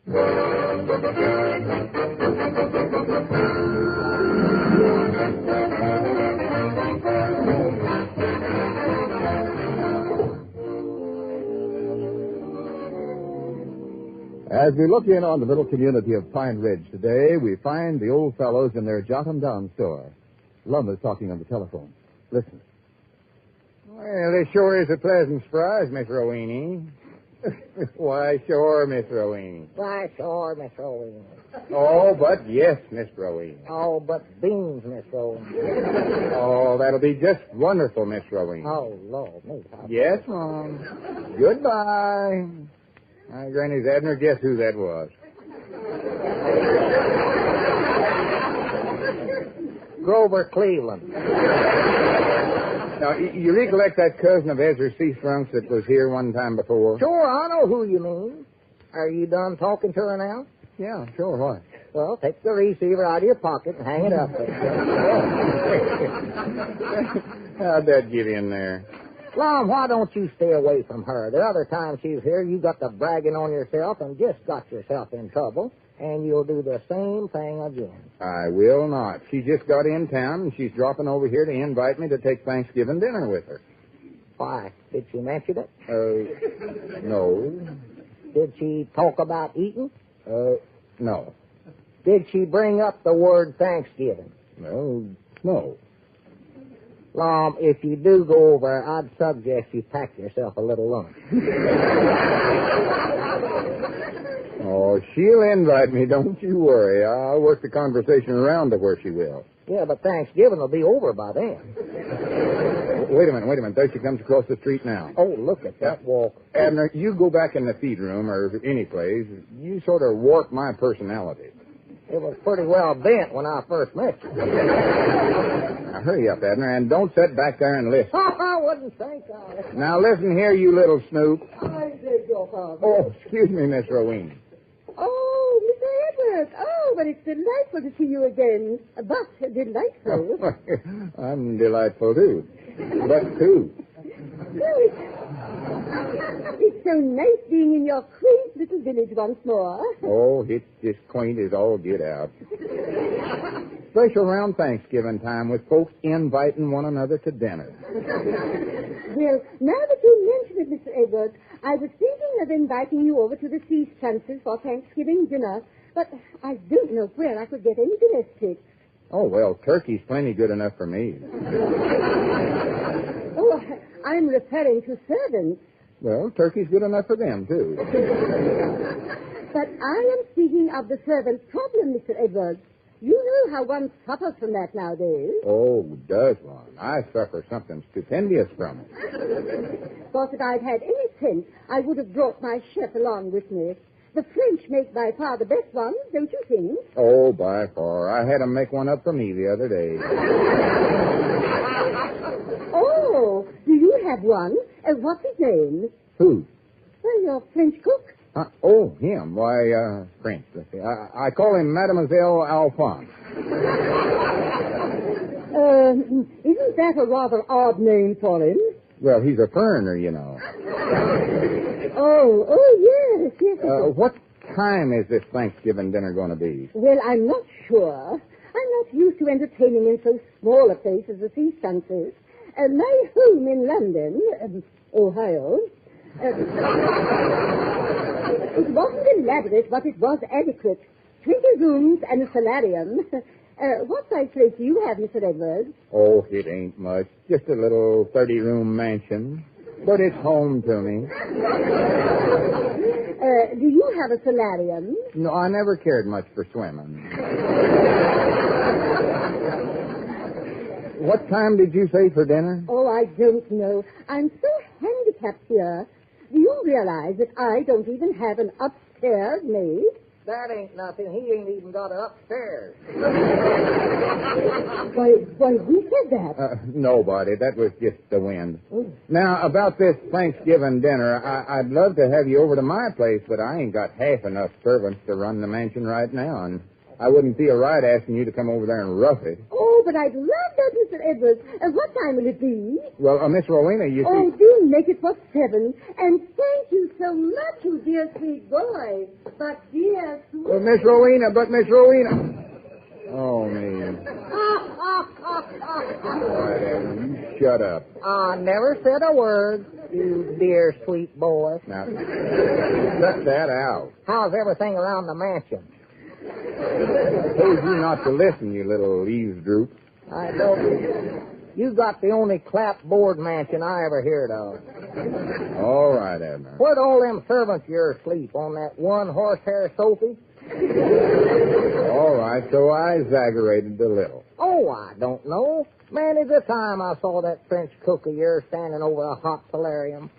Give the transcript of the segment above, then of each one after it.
As we look in on the little community of Pine Ridge today, we find the old fellows in their Jot-'em-Down store. Lum is talking on the telephone. Listen. Well, this sure is a pleasant surprise, Miss Roweny. Why, sure, Miss Roweny. Why, sure, Miss Roweny. Oh, but yes, Miss Roweny. Oh, but beans, Miss Roweny. Oh, that'll be just wonderful, Miss Roweny. Oh, Lord, me. Yes, Mom. Goodbye. My Granny's Abner, guess who that was? Grover Cleveland. Now, you recollect that cousin of Ezra C. Strunk's that was here one time before? Sure, I know who you mean. Are you done talking to her now? Yeah, sure, what? Well, take the receiver out of your pocket and hang it up. How'd that get in there? Lom, why don't you stay away from her? The other time she's here, you got to bragging on yourself and just got yourself in trouble, and you'll do the same thing again. I will not. She just got in town, and she's dropping over here to invite me to take Thanksgiving dinner with her. Why? Did she mention it? No. Did she talk about eating? No. Did she bring up the word Thanksgiving? No. Lom, if you do go over, I'd suggest you pack yourself a little lunch. Oh, she'll invite me, don't you worry. I'll work the conversation around to where she will. Yeah, but Thanksgiving will be over by then. Wait a minute. There she comes across the street now. Oh, look at that walk. Abner, you go back in the feed room or any place. You sort of warp my personality. It was pretty well bent when I first met you. Now, hurry up, Abner, and don't sit back there and listen. I wouldn't think of it. Now, listen here, you little snoop. I did your father. Oh, excuse me, Miss Rowene. Oh, Mr. Edwards. Oh, but it's delightful to see you again. But delightful. I'm delightful, too. But who? It's so nice being in your quaint little village once more. Oh, it's just quaint as all get out. Especially around Thanksgiving time with folks inviting one another to dinner. Well, now that you mention it, Mr. Edwards, I was thinking of inviting you over to the Sea Chances for Thanksgiving dinner, but I don't know where I could get any domestics. Oh, well, turkey's plenty good enough for me. Oh, I'm referring to servants. Well, turkey's good enough for them, too. But I am speaking of the servant problem, Mr. Edwards. You know how one suffers from that nowadays. Oh, does one? I suffer something stupendous from it. Of course, if I'd had any sense, I would have brought my chef along with me. The French make by far the best ones, don't you think? Oh, by far. I had 'em make one up for me the other day. Oh, do you have one? What's his name? Who? Well, your French cook. Oh, him. Why, French. Let's see. I call him Mademoiselle Alphonse. Isn't that a rather odd name for him? Well, he's a foreigner, you know. Oh, yes. What time is this Thanksgiving dinner going to be? Well, I'm not sure. I'm not used to entertaining in so small a place as the Sea Chances. My home in London, Ohio, it wasn't elaborate, but it was adequate. 20 rooms and a solarium. What size place do you have, Mr. Edwards? Oh, it ain't much. Just a little 30-room mansion. But it's home to me. Do you have a solarium? No, I never cared much for swimming. What time did you say for dinner? Oh, I don't know. I'm so handicapped here. Do you realize that I don't even have an upstairs maid? That ain't nothing. He ain't even got it upstairs. Why, who said that? Nobody. That was just the wind. Now, about this Thanksgiving dinner, I'd love to have you over to my place, but I ain't got half enough servants to run the mansion right now, and I wouldn't feel right asking you to come over there and rough it. Oh, but I'd love that, Mr. Edwards. What time will it be? Well, Miss Rowena, you Oh, see... do make it for 7. And thank you so much, you dear sweet boy. But dear sweet... Well, Miss Rowena. Oh, me. All right, Abner, you shut up. I never said a word, you dear sweet boy. Now, cut that out. How's everything around the mansion? I told you not to listen, you little eavesdroop. I don't. You got the only clapboard mansion I ever heard of. All right, Abner. Where'd all them servants of yours sleep? On that one horsehair Sophie? All right, so I exaggerated a little. Oh, I don't know. Many the time I saw that French cook of yours standing over a hot solarium.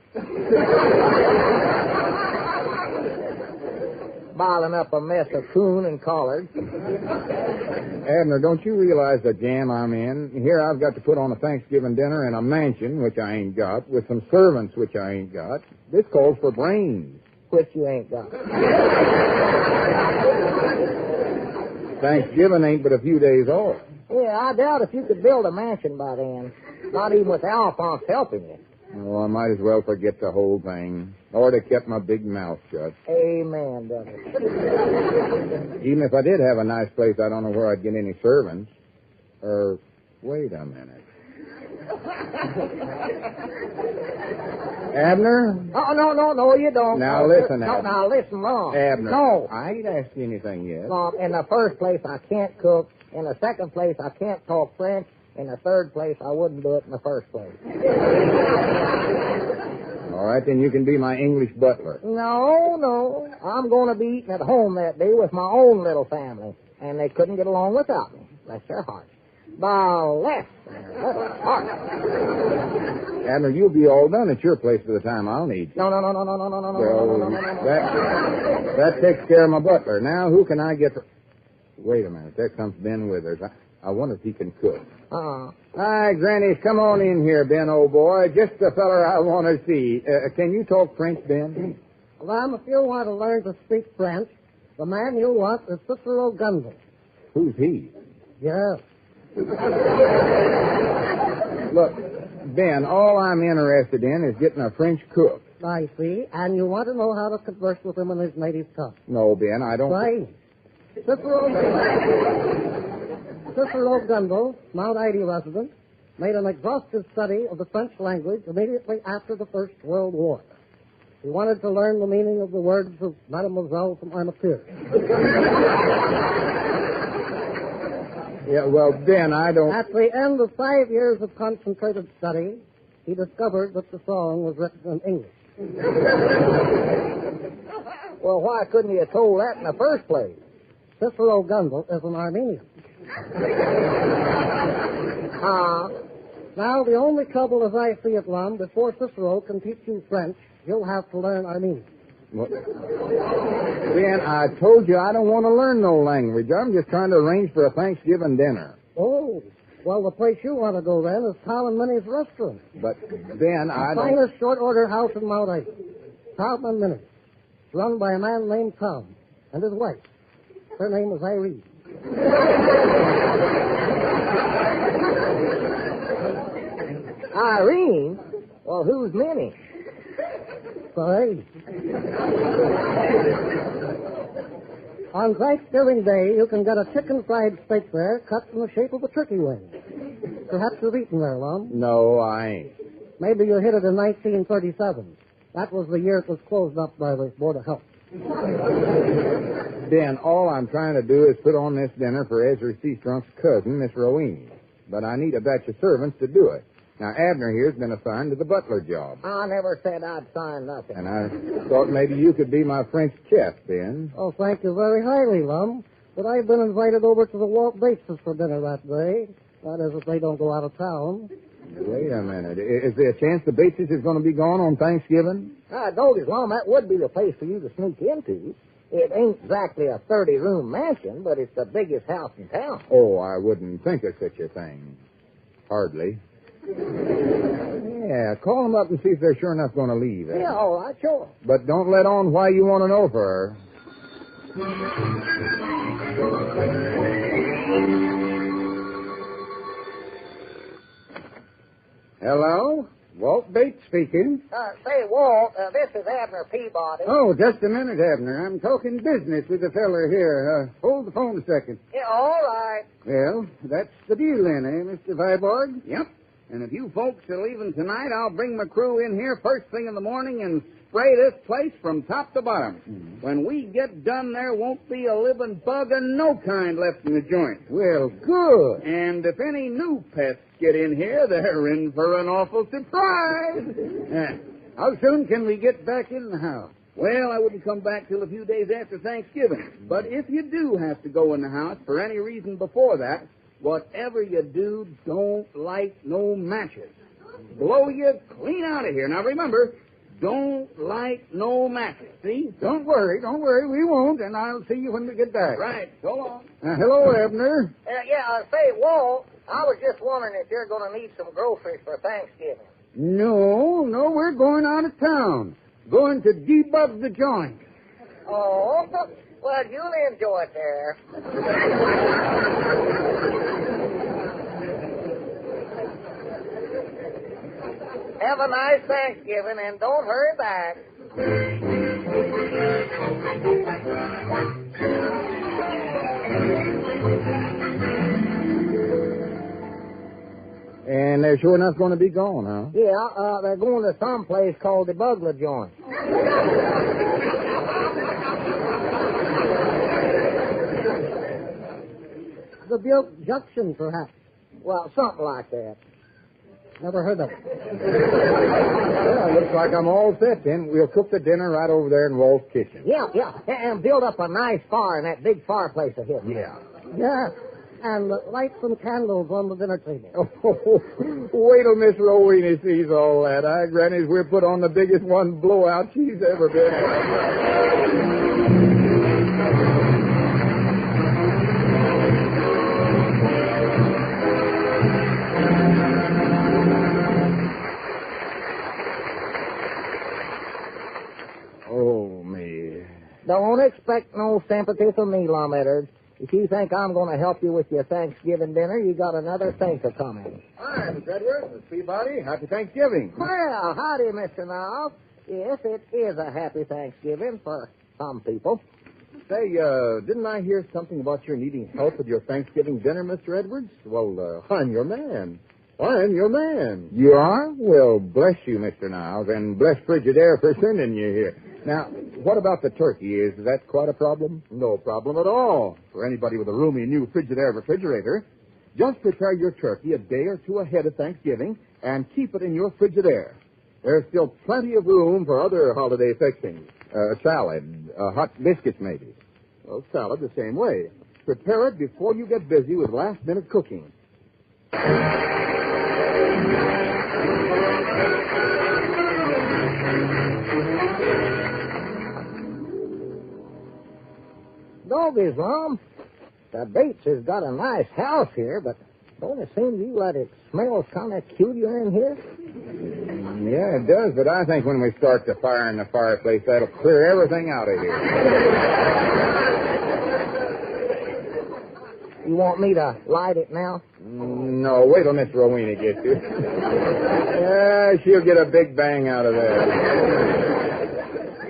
Boiling up a mess of coon and collards. Abner, don't you realize the jam I'm in? Here I've got to put on a Thanksgiving dinner in a mansion, which I ain't got, with some servants, which I ain't got. This calls for brains. Which you ain't got. Thanksgiving ain't but a few days off. Yeah, I doubt if you could build a mansion by then. Not even with Alphonse helping you. Oh, I might as well forget the whole thing. Or to kept my big mouth shut. Amen, brother. Even if I did have a nice place, I don't know where I'd get any servants. Wait a minute. Abner? Oh, no, you don't. Now listen, No, Abner. now listen, Mom. Abner. No. I ain't asked you anything yet. Mom, in the first place, I can't cook. In the second place, I can't talk French. In the third place, I wouldn't do it in the first place. All right, then you can be my English butler. No. I'm going to be eating at home that day with my own little family. And they couldn't get along without me. Bless their hearts. Bless their little hearts. Abner, you'll be all done at your place by the time I'll need you. No. Well, that takes care of my butler. Now, who can I get for... Wait a minute. There comes Ben Withers. I wonder if he can cook. Hi, Granny. Come on in here, Ben, old boy. Just the feller I want to see. Can you talk French, Ben? Well, if you want to learn to speak French, the man you want is Cicero Gundel. Who's he? Yes. Look, Ben, all I'm interested in is getting a French cook. I see. And you want to know how to converse with him in his native tongue. No, Ben, I don't... Right. Cicero Gundel, Mount Ida resident, made an exhaustive study of the French language immediately after the First World War. He wanted to learn the meaning of the words of Mademoiselle from Armature. Yeah, well, Ben, I don't... At the end of 5 years of concentrated study, he discovered that the song was written in English. Well, why couldn't you have told that in the first place? Cicero Gundel is an Armenian. Now, the only trouble as I see it, Lum, before Cicero can teach you French, you'll have to learn Armenian. What? Ben, I told you I don't want to learn no language. I'm just trying to arrange for a Thanksgiving dinner. Oh, well, the place you want to go then is Tom and Minnie's restaurant. But, Ben, I don't... Finest short-order house in Mount Ida. Tom and Minnie. It's run by a man named Tom and his wife. Her name is Irene. Irene? Well, who's Minnie? Sorry. On Thanksgiving Day, you can get a chicken fried steak there cut in the shape of a turkey wing. Perhaps you've eaten there, Lum. No, I ain't. Maybe you hit it in 1937. That was the year it was closed up by the Board of Health. Ben, all I'm trying to do is put on this dinner for Ezra Seastrunk's cousin, Miss Rowena. But I need a batch of servants to do it. Now, Abner here's been assigned to the butler job. I never said I'd sign nothing. And I thought maybe you could be my French chef, Ben. Oh, thank you very highly, Lum. But I've been invited over to the Walt Bates' for dinner that day. That is, if they don't go out of town. Wait a minute. Is there a chance the Bateses is going to be gone on Thanksgiving? I told you, Lum, that would be the place for you to sneak into. It ain't exactly a 30-room mansion, but it's the biggest house in town. Oh, I wouldn't think of such a thing. Hardly. Yeah, call them up and see if they're sure enough going to leave. Yeah, all right, sure. But don't let on why you want to know for her. Hello? Walt Bates speaking. Say, Walt, this is Abner Peabody. Oh, just a minute, Abner. I'm talking business with the feller here. Hold the phone a second. Yeah, all right. Well, that's the deal then, eh, Mr. Viborg? Yep. And if you folks are leaving tonight, I'll bring my crew in here first thing in the morning and spray this place from top to bottom. Mm-hmm. When we get done, there won't be a living bug of no kind left in the joint. Well, good. And if any new pests get in here, they're in for an awful surprise. How soon can we get back in the house? Well, I wouldn't come back till a few days after Thanksgiving. But if you do have to go in the house for any reason before that, whatever you do, don't light no matches. Blow you clean out of here. Now, remember, don't light no matches, see? Don't worry, we won't, and I'll see you when we get back. Right, so long. Hello, Abner. Say, Walt, I was just wondering if you're going to need some groceries for Thanksgiving. No, we're going out of town. Going to debug the joint. Oh, well, you'll enjoy it there. Have a nice Thanksgiving, and don't hurry back. And they're sure enough going to be gone, huh? Yeah, they're going to some place called the Bugler Joint. The Butte Junction, perhaps. Well, something like that. Never heard of it. Well, looks like I'm all set then. We'll cook the dinner right over there in Walt's kitchen. Yeah, and build up a nice fire in that big fireplace of his. Yeah, and light some candles on the dinner table. Oh, wait till Miss Rowena sees all that. Granny's, we'll put on the biggest one blowout she's ever been. Oh, me. Don't expect no sympathy from me, Lum Edwards. If you think I'm going to help you with your Thanksgiving dinner, you got another thinker coming. Hi, Miss Edwards. Miss Peabody. Happy Thanksgiving. Well, howdy, Mr. Niles. Yes, it is a happy Thanksgiving for some people. Say, didn't I hear something about your needing help with your Thanksgiving dinner, Mr. Edwards? Well, I'm your man. I'm your man. You are? Well, bless you, Mr. Niles, and bless Frigidaire for sending you here. Now, what about the turkey? Is that quite a problem? No problem at all. For anybody with a roomy new Frigidaire refrigerator, just prepare your turkey a day or two ahead of Thanksgiving and keep it in your Frigidaire. There's still plenty of room for other holiday fixings. Salad, hot biscuits maybe. Well, salad the same way. Prepare it before you get busy with last-minute cooking. Doggies, Lum. The Bates has got a nice house here, but don't it seem to you that it smells kind of cuter in here? Yeah, it does, but I think when we start the fire in the fireplace, that'll clear everything out of here. You want me to light it now? No, wait till Miss Rowena gets here. Yeah, she'll get a big bang out of that.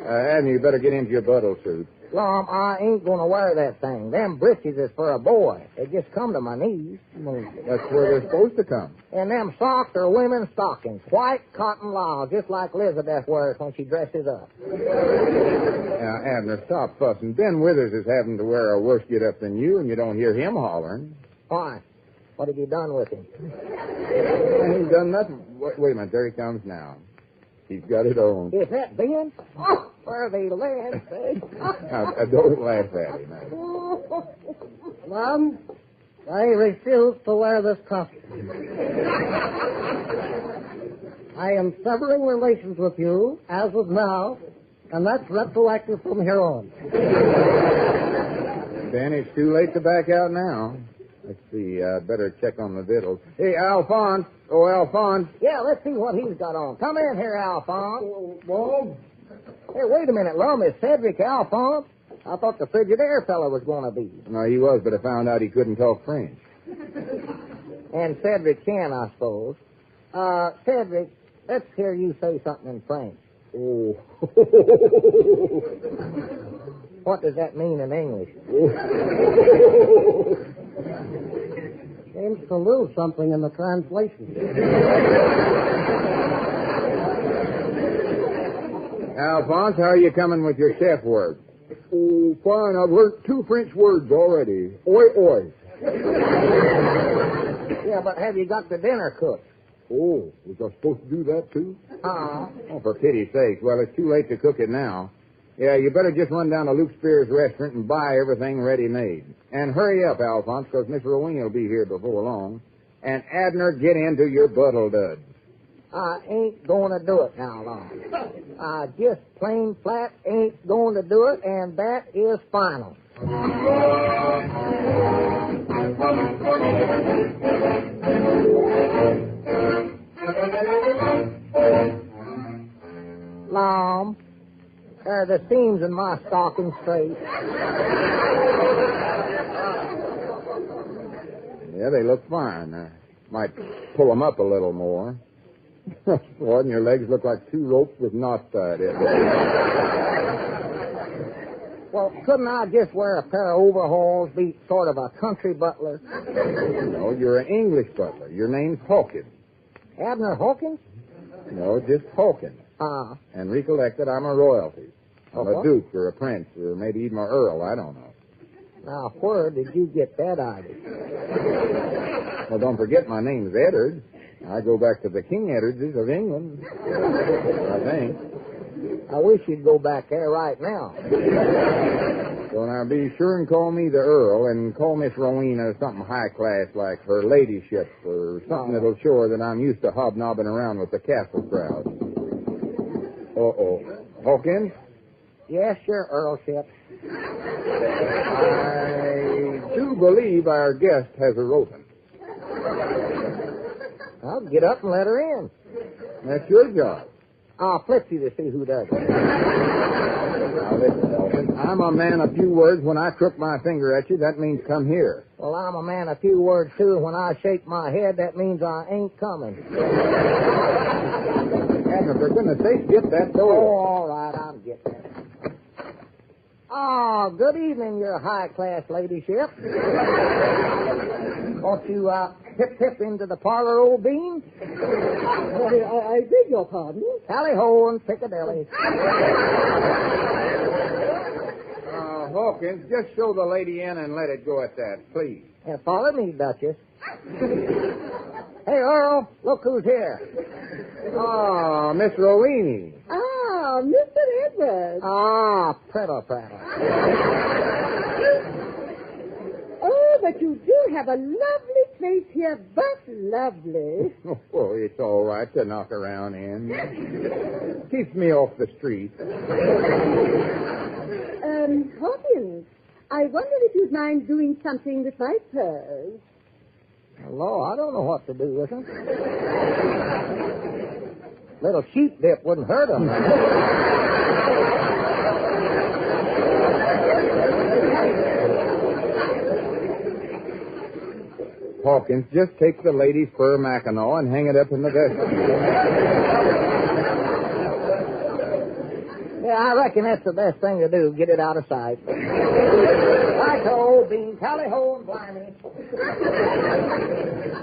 Abner, you better get into your buttle suit. Lum, I ain't going to wear that thing. Them breeches is for a boy. They just come to my knees. That's where they're supposed to come. And them socks are women's stockings. White cotton lisle, just like Elizabeth wears when she dresses up. Now, Abner, stop fussing. Ben Withers is having to wear a worse get-up than you, and you don't hear him hollering. Why? What have you done with him? He's done nothing. Wait a minute. There he comes now. He's got it on. Is that Ben? Oh, where the land, say. Now, don't laugh at him. Mom, I refuse to wear this costume. I am severing relations with you as of now, and that's retroactive from here on. Ben, it's too late to back out now. Let's see. Better check on the victuals. Hey, Alphonse. Oh, Alphonse. Yeah, let's see what he's got on. Come in here, Alphonse. Well, Hey, wait a minute, Lum. Is Cedric Alphonse? I thought the Frigidaire fellow was going to be. no, he was, but I found out he couldn't talk French. And Cedric can, I suppose. Cedric, let's hear you say something in French. Oh. What does that mean in English? Seems to lose something in the translation. Alphonse, how are you coming with your chef work? Oh, fine. I've learned 2 French words already. Oi, oi. Yeah, but have you got the dinner cooked? Oh, was I supposed to do that, too? Uh-huh. Oh, for pity's sake. Well, it's too late to cook it now. Yeah, you better just run down to Luke Spear's restaurant and buy everything ready-made. And hurry up, Alphonse, because Miss Rowena will be here before long. And Abner, get into your buttle duds. I ain't going to do it now, Lon. I just plain flat ain't going to do it, and that is final. Lom, the seams in my stocking straight. Yeah, they look fine. Might pull them up a little more. Boy, and your legs look like 2 ropes with knots tied in. Well, couldn't I just wear a pair of overalls, be sort of a country butler? No, you're an English butler. Your name's Hawkins. Abner Hawkins? No, just Hawkins. And recollect that I'm a royalty. I'm a duke or a prince or maybe even an earl. I don't know. Now, where did you get that idea? Well, don't forget my name's Eddard. I go back to the King Eddards of England, I think. I wish you'd go back there right now. So now be sure and call me the Earl and call Miss Rowena something high class like her ladyship or something that'll show her that I'm used to hobnobbing around with the castle crowd. Uh-oh. Hawkins? Yes, your Earlship. I do believe our guest has a roping. I'll get up and let her in. That's your job. I'll flip you to see who does it. Now listen, Hawkins. I'm a man of few words. When I crook my finger at you, that means come here. Well, I'm a man of few words, too. When I shake my head, that means I ain't coming. Abner, for goodness sake, get that door. Oh, all right, I'm getting it. Oh, good evening, your high-class ladyship. Won't you, hip into the parlor, old bean? I beg your pardon. Tally-ho and Piccadilly. Hawkins, just show the lady in and let it go at that, please. Follow me, Duchess. Hey, Earl, look who's here. Oh, Miss Rowena. Ah, Mr. Edwards. Prattle. Oh, but you do have a lovely place here, but lovely. Oh, it's all right to knock around in. Keeps me off the street. Hawkins, I wonder if you'd mind doing something with my purse. Hello, I don't know what to do with him. Little sheep dip wouldn't hurt him. Hawkins, just take the lady's fur mackinaw and hang it up in the vestibule. Yeah, I reckon that's the best thing to do. Get it out of sight. Right-ho, bean, tally-ho, and blimey.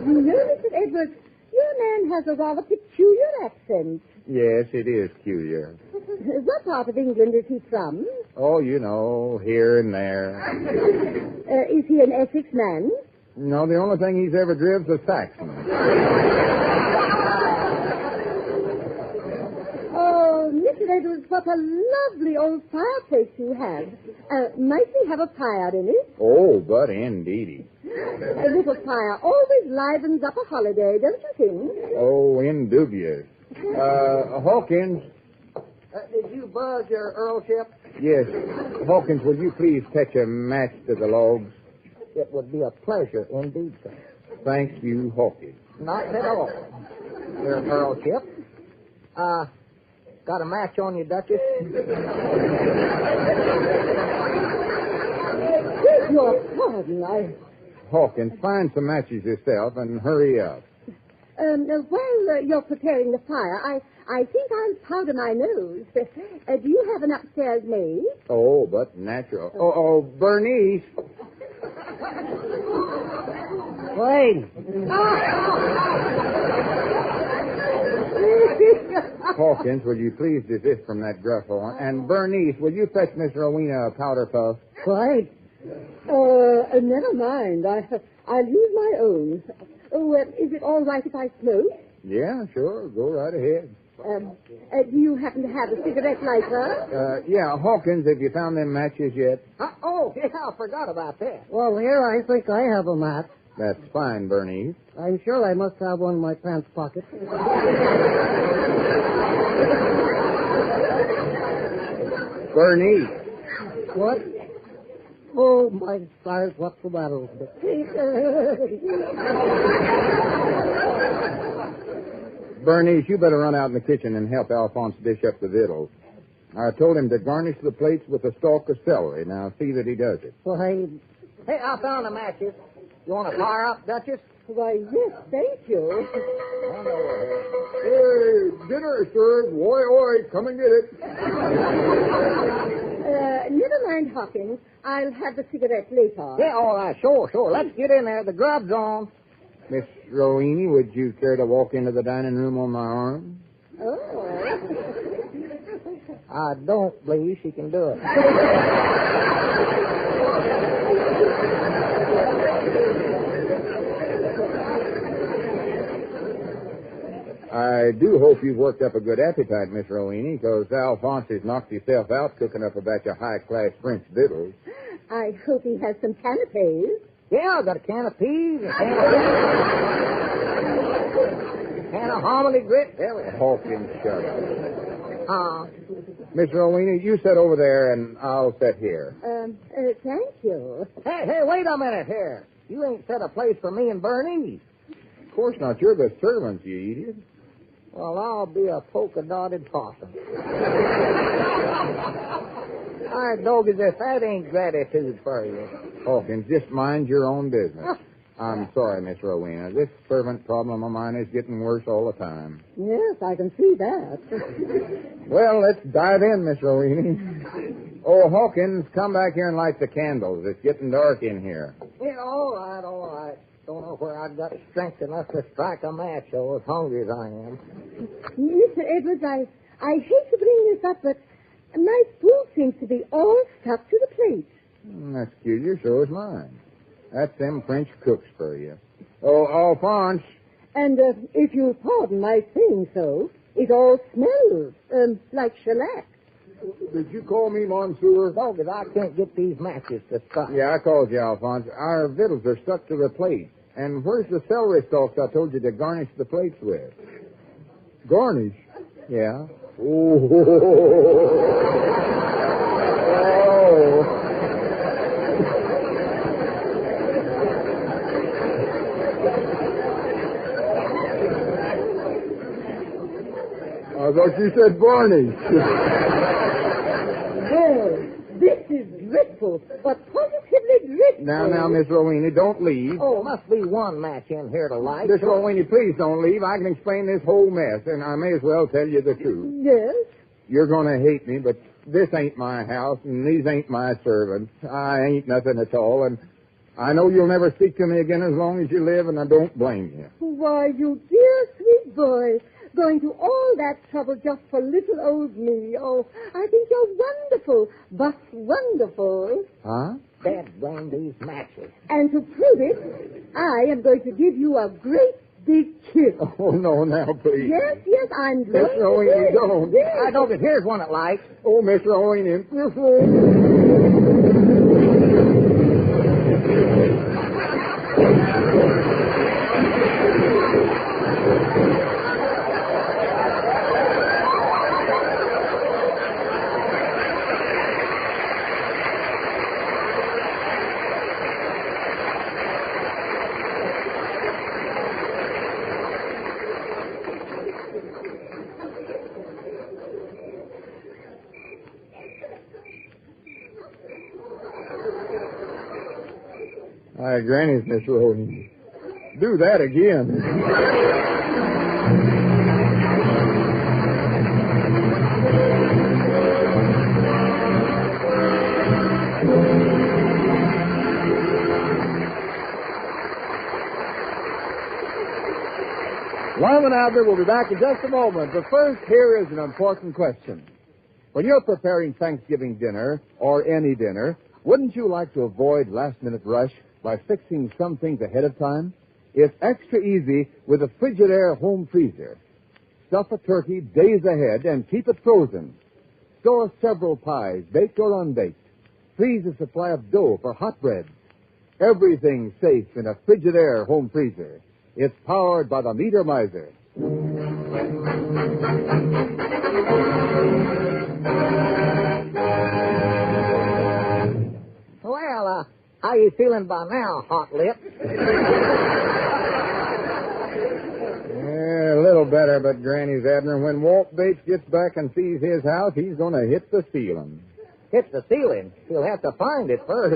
You know, Mr. Edwards, your man has a rather peculiar accent. Yes, it is peculiar. What part of England is he from? Oh, you know, here and there. Is he an Essex man? No, the only thing he's ever driven's a Saxon. Oh, Mr. Edwards, what a lovely old fireplace you have. Might we have a fire in it? Oh, but indeedy. A little fire always livens up a holiday, don't you think? Oh, indubious. Hawkins. Did you buzz your Earlship? Yes. Hawkins, will you please catch a match to the logs? It would be a pleasure indeed, sir. Thank you, Hawkins. Not at all. Your Earlship. Got a match on you, Duchess? Beg your pardon, Hawkins, find some matches yourself and hurry up. While you're preparing the fire, I think I'll powder my nose. Do you have an upstairs maid? Oh, but natural. Oh, Bernice. Wait. Hawkins, will you please desist from that gruff horn? And Bernice, will you fetch Miss Rowena a powder puff? Wait. Never mind. I'll use my own. Oh, is it all right if I smoke? Yeah, sure. Go right ahead. Do you happen to have a cigarette lighter? Yeah, Hawkins, have you found them matches yet? Yeah, I forgot about that. Well, here, I think I have a match. That's fine, Bernice. I'm sure I must have one in my pants pocket. Bernice. What? Oh, my stars, what's the matter with me? Bernice, you better run out in the kitchen and help Alphonse dish up the victuals. I told him to garnish the plates with a stalk of celery. Now, see that he does it. Well, Hey, I found the matches. You want to fire up, Duchess? Why, yes, thank you. Hey, dinner served. Oi, come and get it. Never mind, Hawkins. I'll have the cigarette later. Yeah, all right, sure. Let's get in there. The grub's on. Miss Rowena, would you care to walk into the dining room on my arm? Oh. I don't believe she can do it. I do hope you've worked up a good appetite, Miss Rowena, because Alphonse has knocked himself out cooking up a batch of high-class French victuals. I hope he has some canapes. Yeah, I got a can of peas, a can of hominy grits. There we are. Hawkins, shut up. Miss Rowena, you sit over there, and I'll sit here. Thank you. Hey, wait a minute here. You ain't set a place for me and Bernice. Of course not. You're the servants, you idiot. Well, I'll be a polka-dotted possum. I dog as if that ain't gratitude for you. Hawkins, just mind your own business. I'm sorry, Miss Rowena. This servant problem of mine is getting worse all the time. Yes, I can see that. Well, let's dive in, Miss Rowena. Oh, Hawkins, come back here and light the candles. It's getting dark in here. Yeah, all right. Don't know where I got strength enough to strike a match, though, as hungry as I am. Mr. Edwards, I hate to bring this up, but my food seems to be all stuck to the plate. That's peculiar. So is mine. That's them French cooks for you. Oh, Alphonse. And if you'll pardon my saying so, it all smells like shellac. Did you call me, Monsieur? Dog, as I can't get these matches to strike. Yeah, I called you, Alphonse. Our victuals are stuck to the plate. And where's the celery stalks I told you to garnish the plates with? Garnish? Yeah. Oh. I thought you said varnish. Well, this is dreadful, but positively dreadful. Now, Miss Rowena, don't leave. Oh, must be one match in here to light. Miss Rowena, please don't leave. I can explain this whole mess, and I may as well tell you the truth. Yes? You're going to hate me, but this ain't my house, and these ain't my servants. I ain't nothing at all, and I know you'll never speak to me again as long as you live, and I don't blame you. Why, you dear sweet boy, going to all that trouble just for little old me. Oh, I think you're wonderful, but wonderful. Huh? Dad blame these matches. And to prove it, I am going to give you a great big kiss. Oh, no, now, please. Yes, I'm Miss going to Rowena, do it. don't. Yes. I don't. Here's one that lights. Oh, Miss Rowena. Granny's Miss Rowena. Do that again. Lum and Abner will be back in just a moment, but first, here is an important question. When you're preparing Thanksgiving dinner, or any dinner, wouldn't you like to avoid last-minute rush by fixing some things ahead of time? It's extra easy with a Frigidaire home freezer. Stuff a turkey days ahead and keep it frozen. Store several pies, baked or unbaked. Freeze a supply of dough for hot bread. Everything's safe in a Frigidaire home freezer. It's powered by the Meter Miser. Well, how you feeling by now, Hot Lip? Yeah, a little better, but Granny's Abner, when Walt Bates gets back and sees his house, he's going to hit the ceiling. Hit the ceiling. He'll have to find it first.